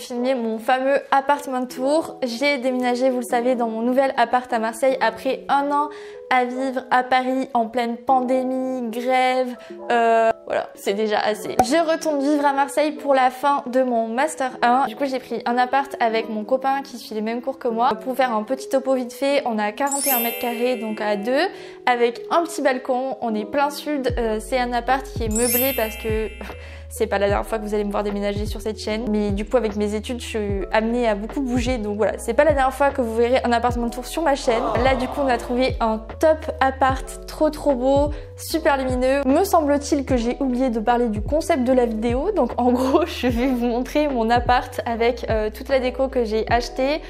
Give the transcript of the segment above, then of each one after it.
filmer mon fameux appartement tour. J'ai déménagé, vous le savez, dans mon nouvel appart à Marseille après un an à vivre à Paris en pleine pandémie, grève, voilà, c'est déjà assez. Je retourne vivre à Marseille pour la fin de mon Master 1. Du coup, j'ai pris un appart avec mon copain qui suit les mêmes cours que moi. Pour faire un petit topo vite fait, on a 41 mètres carrés, donc à 2, avec un petit balcon. On est plein sud, c'est un appart qui est meublé parce que... c'est pas la dernière fois que vous allez me voir déménager sur cette chaîne. Mais du coup, avec mes études, je suis amenée à beaucoup bouger. Donc voilà, c'est pas la dernière fois que vous verrez un appartement de tour sur ma chaîne. Là, du coup, on a trouvé un top appart, trop beau, super lumineux. Me semble-t-il que j'ai oublié de parler du concept de la vidéo. Donc en gros, je vais vous montrer mon appart avec toute la déco que j'ai achetée,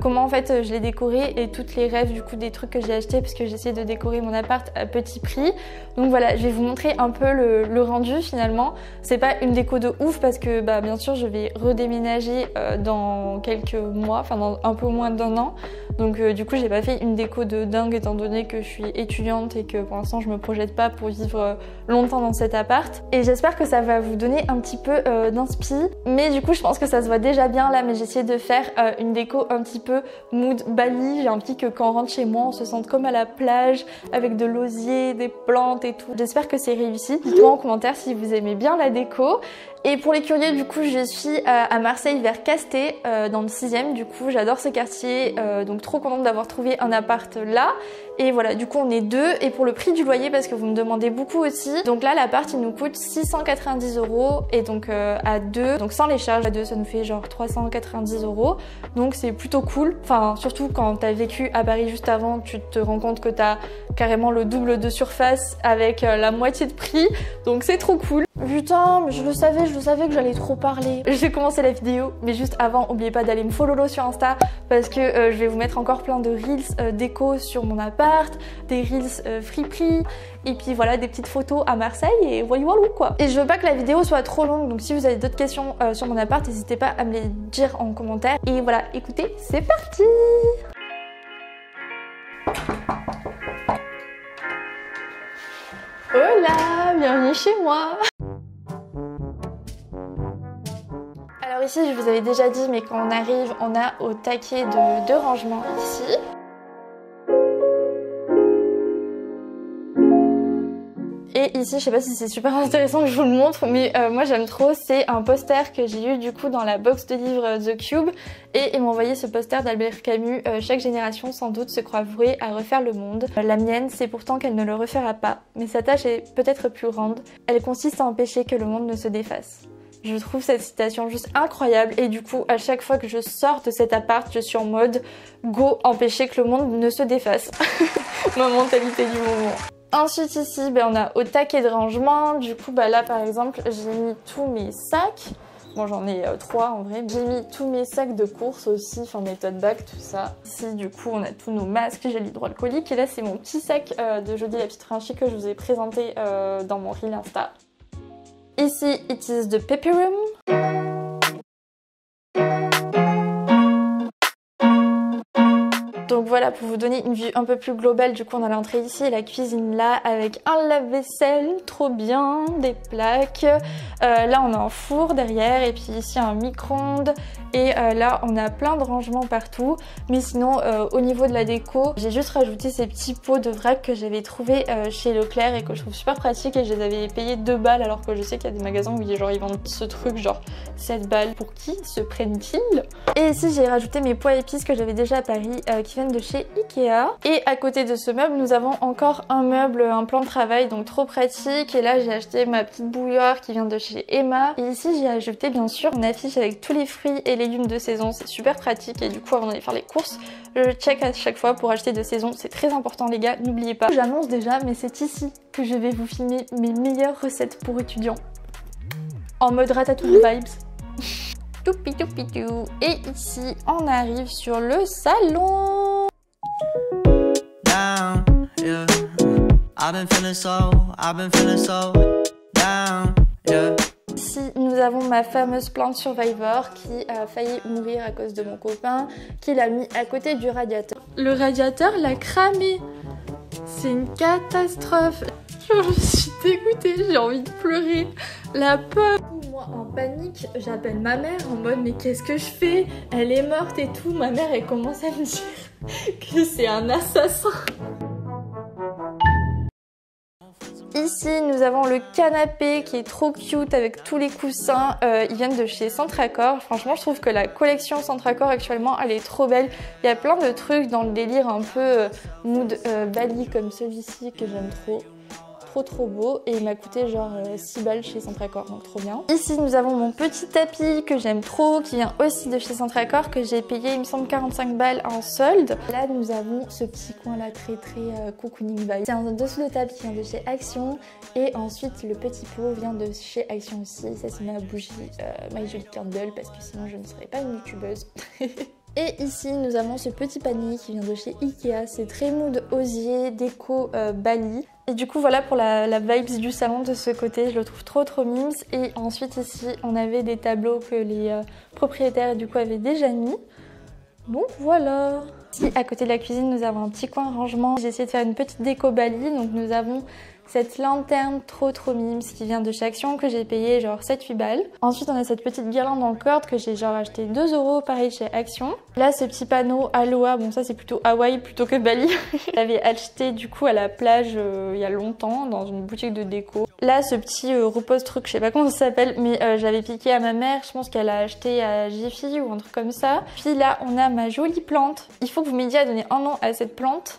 comment en fait je l'ai décoré et toutes les rêves du coup des trucs que j'ai achetés parce que j'essaie de décorer mon appart à petit prix. Donc voilà, je vais vous montrer un peu le rendu finalement. C'est pas une déco de ouf parce que bah, bien sûr je vais redéménager dans quelques mois, enfin dans un peu moins d'un an. Donc du coup j'ai pas fait une déco de dingue étant donné que je suis étudiante et que pour l'instant je me projette pas pour vivre longtemps dans cet appart. Et j'espère que ça va vous donner un petit peu d'inspi. Mais du coup je pense que ça se voit déjà bien là, mais j'ai essayé de faire une déco un petit peu mood Bali. J'ai envie que quand on rentre chez moi on se sente comme à la plage avec de l'osier, des plantes et tout. J'espère que c'est réussi. Dites-moi en commentaire si vous aimez bien la déco. Et pour les curieux, du coup, je suis à Marseille vers Casté, dans le 6e. Du coup, j'adore ce quartier, donc trop contente d'avoir trouvé un appart là. Et voilà, du coup, on est deux. Et pour le prix du loyer, parce que vous me demandez beaucoup aussi, donc là, l'appart, il nous coûte 690 €. Et donc à deux, donc sans les charges, à deux, ça nous fait genre 390 €. Donc c'est plutôt cool. Enfin, surtout quand t'as vécu à Paris juste avant, tu te rends compte que t'as carrément le double de surface avec la moitié de prix. Donc c'est trop cool. Putain, mais je le savais que j'allais trop parler. J'ai commencé la vidéo, mais juste avant, n'oubliez pas d'aller me follow sur Insta parce que je vais vous mettre encore plein de reels déco sur mon appart, des reels friperie, et puis voilà, des petites photos à Marseille et voyou quoi. Et je veux pas que la vidéo soit trop longue, donc si vous avez d'autres questions sur mon appart, n'hésitez pas à me les dire en commentaire. Et voilà, écoutez, c'est parti! Hola, bienvenue chez moi. Alors ici, je vous avais déjà dit, mais quand on arrive, on a au taquet de rangement ici. Et ici, je sais pas si c'est super intéressant que je vous le montre, mais moi j'aime trop, c'est un poster que j'ai eu du coup dans la box de livres The Cube. Et ils m'ont envoyé ce poster d'Albert Camus, chaque génération sans doute se croit vouée à refaire le monde. La mienne, c'est pourtant qu'elle ne le refera pas, mais sa tâche est peut-être plus grande. Elle consiste à empêcher que le monde ne se défasse. Je trouve cette citation juste incroyable et du coup à chaque fois que je sors de cet appart, je suis en mode go empêcher que le monde ne se défasse. Ma mentalité du moment. Ensuite ici, on a au taquet de rangement. Du coup là par exemple, j'ai mis tous mes sacs. Bon, j'en ai 3 en vrai. J'ai mis tous mes sacs de course aussi, enfin mes tote bags, tout ça. Ici, du coup, on a tous nos masques, gel hydroalcoolique. Et là, c'est mon petit sac de Jodie la petite Frenchie que je vous ai présenté dans mon reel Insta. Ici, it is the Peppy Room. Donc voilà, pour vous donner une vue un peu plus globale, du coup on a l'entrée ici et la cuisine là avec un lave-vaisselle, trop bien, des plaques. Là on a un four derrière et puis ici un micro-ondes. Et là on a plein de rangements partout. Mais sinon au niveau de la déco, j'ai juste rajouté ces petits pots de vrac que j'avais trouvé chez Leclerc et que je trouve super pratique. Et je les avais payés 2 balles alors que je sais qu'il y a des magasins où ils vendent ce truc genre 7 balles. Pour qui se prennent-ils? Et ici j'ai rajouté mes pois épices que j'avais déjà à Paris qui viennent de chez Ikea. Et à côté de ce meuble, nous avons encore un meuble, un plan de travail, donc trop pratique. Et là, j'ai acheté ma petite bouilloire qui vient de chez Emma. Et ici, j'ai ajouté bien sûr une affiche avec tous les fruits et légumes de saison. C'est super pratique. Et du coup, avant d'aller faire les courses, je check à chaque fois pour acheter de saison. C'est très important, les gars. N'oubliez pas. J'annonce déjà, mais c'est ici que je vais vous filmer mes meilleures recettes pour étudiants. En mode ratatouille vibes. Et ici, on arrive sur le salon. Down, yeah. I've been feeling so down, yeah. Ici, nous avons ma fameuse plante Survivor qui a failli mourir à cause de mon copain qui l'a mis à côté du radiateur. Le radiateur l'a cramé. C'est une catastrophe. Je suis dégoûtée, j'ai envie de pleurer. La pauvre. Moi en panique panique, j'appelle ma mère en mode mais qu'est-ce que je fais? Elle est morte et tout. Ma mère elle commence à me dire que c'est un assassin. Ici nous avons le canapé qui est trop cute avec tous les coussins, ils viennent de chez Centracor. Franchement je trouve que la collection Centracor actuellement elle est trop belle. Il y a plein de trucs dans le délire un peu mood Bali comme celui-ci que j'aime trop. Trop beau et il m'a coûté genre 6 balles chez Centracor, donc trop bien. Ici nous avons mon petit tapis que j'aime trop qui vient aussi de chez Centracor que j'ai payé il me semble 45 balles en solde. Là nous avons ce petit coin là très cocooning vibe. C'est un dessous de table qui vient de chez Action et ensuite le petit pot vient de chez Action aussi. Ça c'est ma bougie My Jolie Candle parce que sinon je ne serais pas une youtubeuse. Et ici nous avons ce petit panier qui vient de chez Ikea, c'est très mood osier, déco Bali. Et du coup voilà pour la vibes du salon de ce côté, je le trouve trop mimes. Et ensuite ici on avait des tableaux que les propriétaires du coup avaient déjà mis. Donc voilà. Ici à côté de la cuisine nous avons un petit coin rangement, j'ai essayé de faire une petite déco Bali, donc nous avons cette lanterne trop mimes qui vient de chez Action que j'ai payé genre 7-8 balles. Ensuite on a cette petite guirlande en corde que j'ai genre acheté 2 € pareil chez Action. Là ce petit panneau Aloha, bon ça c'est plutôt Hawaï plutôt que Bali. Je l'avais acheté du coup à la plage il y a longtemps dans une boutique de déco. Là ce petit repose truc, je sais pas comment ça s'appelle mais j'avais piqué à ma mère, je pense qu'elle a acheté à Jiffy ou un truc comme ça. Puis là on a ma jolie plante. Il faut que vous m'aidiez à donner un nom à cette plante.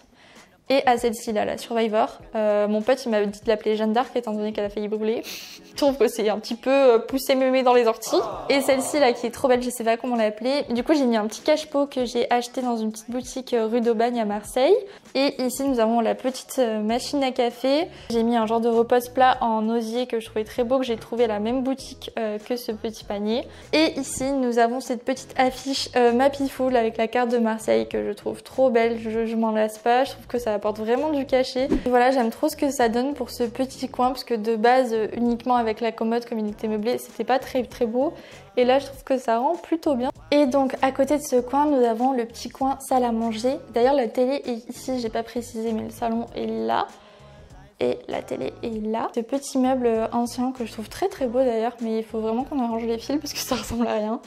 Et à celle-ci là, la Survivor. Mon pote il m'avait dit de l'appeler Jeanne d'Arc étant donné qu'elle a failli brûler. Je trouve que c'est un petit peu poussé mémé dans les orties. Et celle-ci là qui est trop belle, je sais pas comment l'appeler. Du coup j'ai mis un petit cache-pot que j'ai acheté dans une petite boutique rue d'Aubagne à Marseille. Et ici nous avons la petite machine à café. J'ai mis un genre de repose plat en osier que je trouvais très beau, que j'ai trouvé à la même boutique que ce petit panier. Et ici nous avons cette petite affiche Mapiful avec la carte de Marseille que je trouve trop belle. Je m'en lasse pas, je trouve que ça apporte vraiment du cachet. Et voilà, j'aime trop ce que ça donne pour ce petit coin parce que de base uniquement avec la commode comme il était meublé c'était pas très beau et là je trouve que ça rend plutôt bien. Et donc à côté de ce coin nous avons le petit coin salle à manger. D'ailleurs la télé est ici, j'ai pas précisé mais le salon est là et la télé est là. Ce petit meuble ancien que je trouve très beau d'ailleurs, mais il faut vraiment qu'on arrange les fils parce que ça ressemble à rien.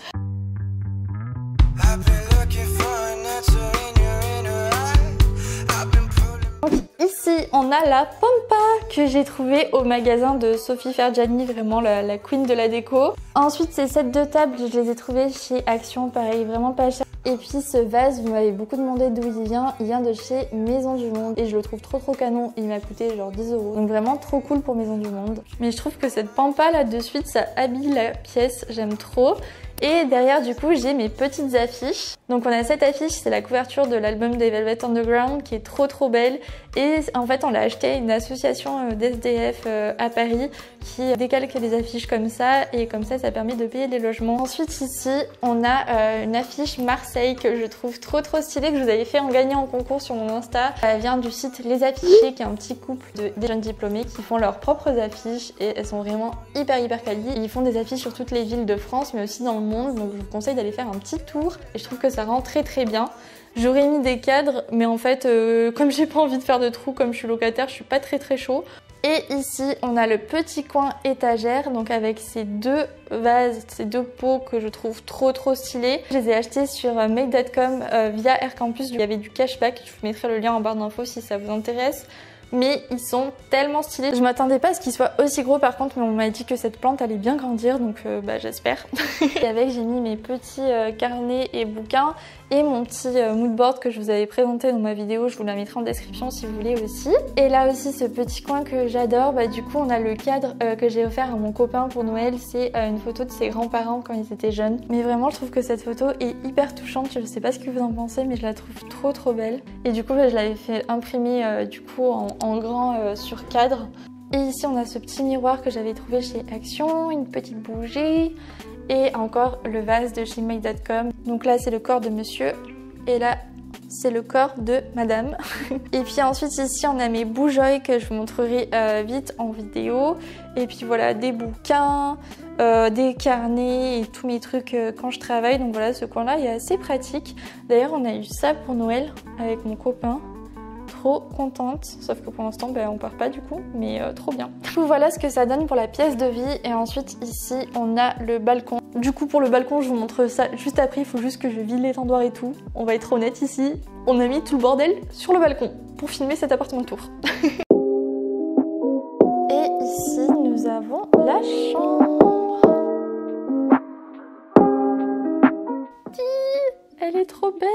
Ici on a la Pampa que j'ai trouvée au magasin de Sophie Ferjani, vraiment la queen de la déco. Ensuite ces sets de table je les ai trouvés chez Action, pareil vraiment pas cher. Et puis ce vase, vous m'avez beaucoup demandé d'où il vient de chez Maison du Monde et je le trouve trop canon, il m'a coûté genre 10 €. Donc vraiment trop cool pour Maison du Monde. Mais je trouve que cette Pampa là de suite ça habille la pièce, j'aime trop. Et derrière du coup j'ai mes petites affiches. Donc on a cette affiche, c'est la couverture de l'album des Velvet Underground qui est trop belle. Et en fait on l'a acheté à une association d'SDF à Paris qui décalque des affiches comme ça et comme ça permet de payer des logements. Ensuite ici on a une affiche Marseille que je trouve trop stylée, que je vous avais fait en gagner en concours sur mon Insta. Elle vient du site Les Affichés qui est un petit couple de jeunes diplômés qui font leurs propres affiches et elles sont vraiment hyper quali. Ils font des affiches sur toutes les villes de France mais aussi dans le monde, donc je vous conseille d'aller faire un petit tour et je trouve que ça rend très bien. J'aurais mis des cadres mais en fait comme j'ai pas envie de faire de trous, comme je suis locataire, je suis pas très chaud. Et ici on a le petit coin étagère, donc avec ces deux vases, ces deux pots que je trouve trop stylés. Je les ai achetés sur make.com via Air Campus, il y avait du cashback, je vous mettrai le lien en barre d'infos si ça vous intéresse. Mais ils sont tellement stylés. Je m'attendais pas à ce qu'ils soient aussi gros par contre, mais on m'a dit que cette plante allait bien grandir, donc j'espère. Et avec j'ai mis mes petits carnets et bouquins et mon petit moodboard que je vous avais présenté dans ma vidéo, je vous la mettrai en description si vous voulez aussi. Et là aussi ce petit coin que j'adore, du coup on a le cadre que j'ai offert à mon copain pour Noël, c'est une photo de ses grands-parents quand ils étaient jeunes. Mais vraiment je trouve que cette photo est hyper touchante, je sais pas ce que vous en pensez mais je la trouve trop belle. Et du coup je l'avais fait imprimer du coup en grand sur cadre. Et ici on a ce petit miroir que j'avais trouvé chez Action, une petite bougie et encore le vase de chez make.com. Donc là c'est le corps de monsieur et là c'est le corps de madame. Et puis ensuite ici on a mes bougeoilles que je vous montrerai vite en vidéo. Et puis voilà des bouquins, des carnets et tous mes trucs quand je travaille. Donc voilà, ce coin là est assez pratique. D'ailleurs on a eu ça pour Noël avec mon copain. trop contente. Sauf que pour l'instant, on part pas du coup, mais trop bien. Du coup, voilà ce que ça donne pour la pièce de vie. Et ensuite, ici, on a le balcon. Du coup, pour le balcon, je vous montre ça juste après. Il faut juste que je vide l'étendoir et tout. On va être honnête ici. On a mis tout le bordel sur le balcon pour filmer cet appartement tour. Et ici, nous avons la chambre. Elle est trop belle.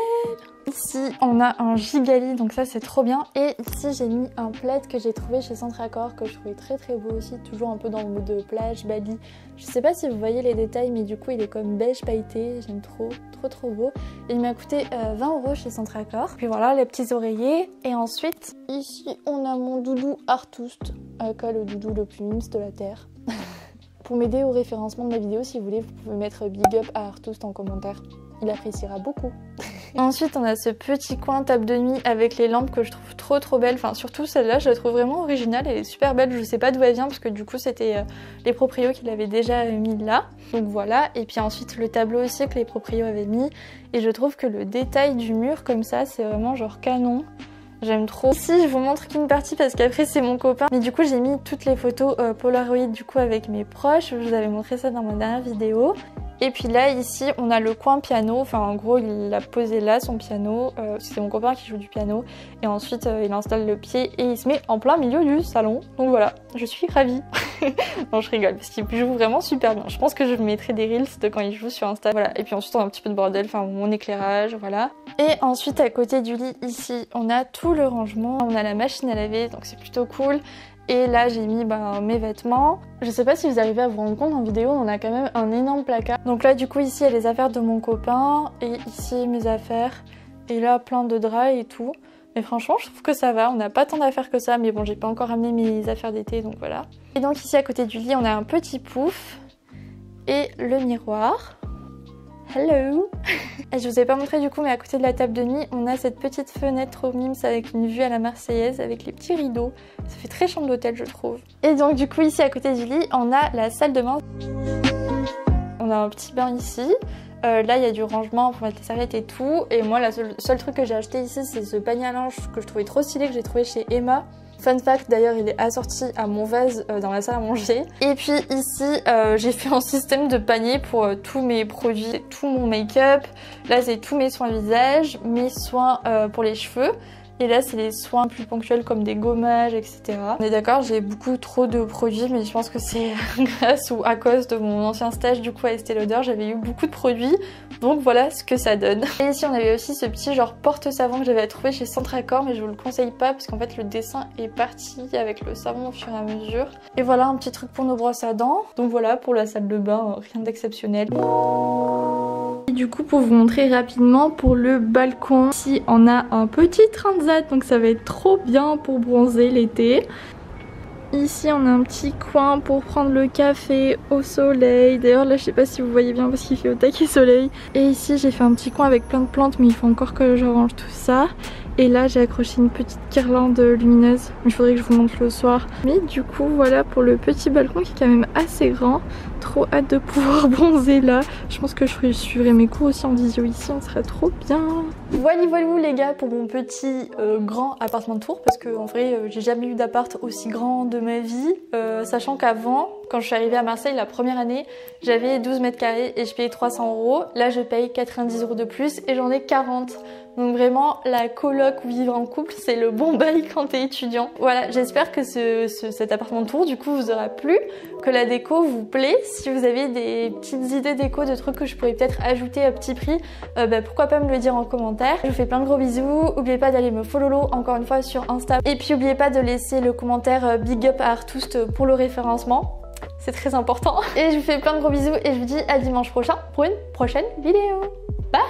Ici, on a un giga-lit, donc ça c'est trop bien. Et ici, j'ai mis un plaid que j'ai trouvé chez Centracor, que je trouvais très très beau aussi, toujours un peu dans le mood de plage, Bali. Je sais pas si vous voyez les détails, mais du coup, il est comme beige pailleté. J'aime trop, trop trop beau. Et il m'a coûté 20 € chez Centracor. Puis voilà, les petits oreillers. Et ensuite, ici, on a mon doudou Artust, le doudou le plus mimes de la Terre. Pour m'aider au référencement de ma vidéo, si vous voulez, vous pouvez mettre big up à Artust en commentaire. Il appréciera beaucoup. Ensuite, on a ce petit coin table de nuit avec les lampes que je trouve trop trop belle. Enfin, surtout celle-là, je la trouve vraiment originale. Elle est super belle. Je sais pas d'où elle vient parce que du coup, c'était les proprios qui l'avaient déjà mis là. Donc voilà. Et puis ensuite, le tableau aussi que les proprios avaient mis. Et je trouve que le détail du mur comme ça, c'est vraiment genre canon. J'aime trop. Ici, je vous montre qu'une partie parce qu'après c'est mon copain. Mais du coup, j'ai mis toutes les photos Polaroid du coup avec mes proches. Je vous avais montré ça dans ma dernière vidéo. Et puis là, ici, on a le coin piano. Enfin, en gros, il a posé là son piano. C'est mon copain qui joue du piano. Et ensuite, il installe le pied et il se met en plein milieu du salon. Donc voilà, je suis ravie. Non, je rigole parce qu'il joue vraiment super bien. Je pense que je mettrai des reels de quand il joue sur Insta. Voilà. Et puis ensuite, on a un petit peu de bordel. Enfin, mon éclairage, voilà. Et ensuite, à côté du lit, ici, on a tout le rangement. On a la machine à laver, donc c'est plutôt cool. Et là j'ai mis mes vêtements. Je sais pas si vous arrivez à vous rendre compte en vidéo, on a quand même un énorme placard. Donc là du coup ici il y a les affaires de mon copain et ici mes affaires. Et là plein de draps et tout. Mais franchement je trouve que ça va, on n'a pas tant d'affaires que ça. Mais bon j'ai pas encore amené mes affaires d'été donc voilà. Et donc ici à côté du lit on a un petit pouf et le miroir. Hello. Et je vous ai pas montré du coup mais à côté de la table de nuit on a cette petite fenêtre au mimes avec une vue à la Marseillaise avec les petits rideaux. Ça fait très chambre d'hôtel je trouve. Et donc du coup ici à côté du lit on a la salle de bain. On a un petit bain ici. Là il y a du rangement pour mettre les serviettes et tout. Et moi le seul truc que j'ai acheté ici c'est ce panier à linge que je trouvais trop stylé que j'ai trouvé chez Emma. Fun fact, d'ailleurs, il est assorti à mon vase dans la salle à manger. Et puis ici, j'ai fait un système de panier pour tous mes produits, tout mon make-up. Là, c'est tous mes soins visage, mes soins pour les cheveux. Et là, c'est les soins plus ponctuels comme des gommages, etc. On est d'accord, j'ai beaucoup trop de produits, mais je pense que c'est grâce ou à cause de mon ancien stage du coup à Estée Lauder, j'avais eu beaucoup de produits. Donc voilà ce que ça donne. Et ici, on avait aussi ce petit genre porte-savon que j'avais trouvé chez Centracor, mais je vous le conseille pas parce qu'en fait, le dessin est parti avec le savon au fur et à mesure. Et voilà un petit truc pour nos brosses à dents. Donc voilà, pour la salle de bain, rien d'exceptionnel. Et du coup pour vous montrer rapidement pour le balcon, ici on a un petit transat donc ça va être trop bien pour bronzer l'été. Ici on a un petit coin pour prendre le café au soleil. D'ailleurs là je sais pas si vous voyez bien parce qu'il fait au taquet soleil. Et ici j'ai fait un petit coin avec plein de plantes mais il faut encore que je range tout ça. Et là j'ai accroché une petite guirlande lumineuse, mais il faudrait que je vous montre le soir. Mais du coup voilà pour le petit balcon qui est quand même assez grand. Trop hâte de pouvoir bronzer là. Je pense que je suivrai mes cours aussi en visio ici, on serait trop bien. Voilà les gars pour mon petit grand appartement de Tours. Parce que en vrai j'ai jamais eu d'appart aussi grand de ma vie. Sachant qu'avant, quand je suis arrivée à Marseille la première année, j'avais 12 mètres carrés et je payais 300 €. Là je paye 90 € de plus et j'en ai 40. Donc vraiment la coloc ou vivre en couple c'est le bon bail quand t'es étudiant. Voilà, j'espère que cet appartement de Tours du coup vous aura plu, que la déco vous plaît. Si vous avez des petites idées déco, de trucs que je pourrais peut-être ajouter à petit prix, pourquoi pas me le dire en commentaire. Je vous fais plein de gros bisous, n'oubliez pas d'aller me follow encore une fois sur Insta. Et puis n'oubliez pas de laisser le commentaire big up à Artust pour le référencement. C'est très important. Et je vous fais plein de gros bisous et je vous dis à dimanche prochain pour une prochaine vidéo. Bye!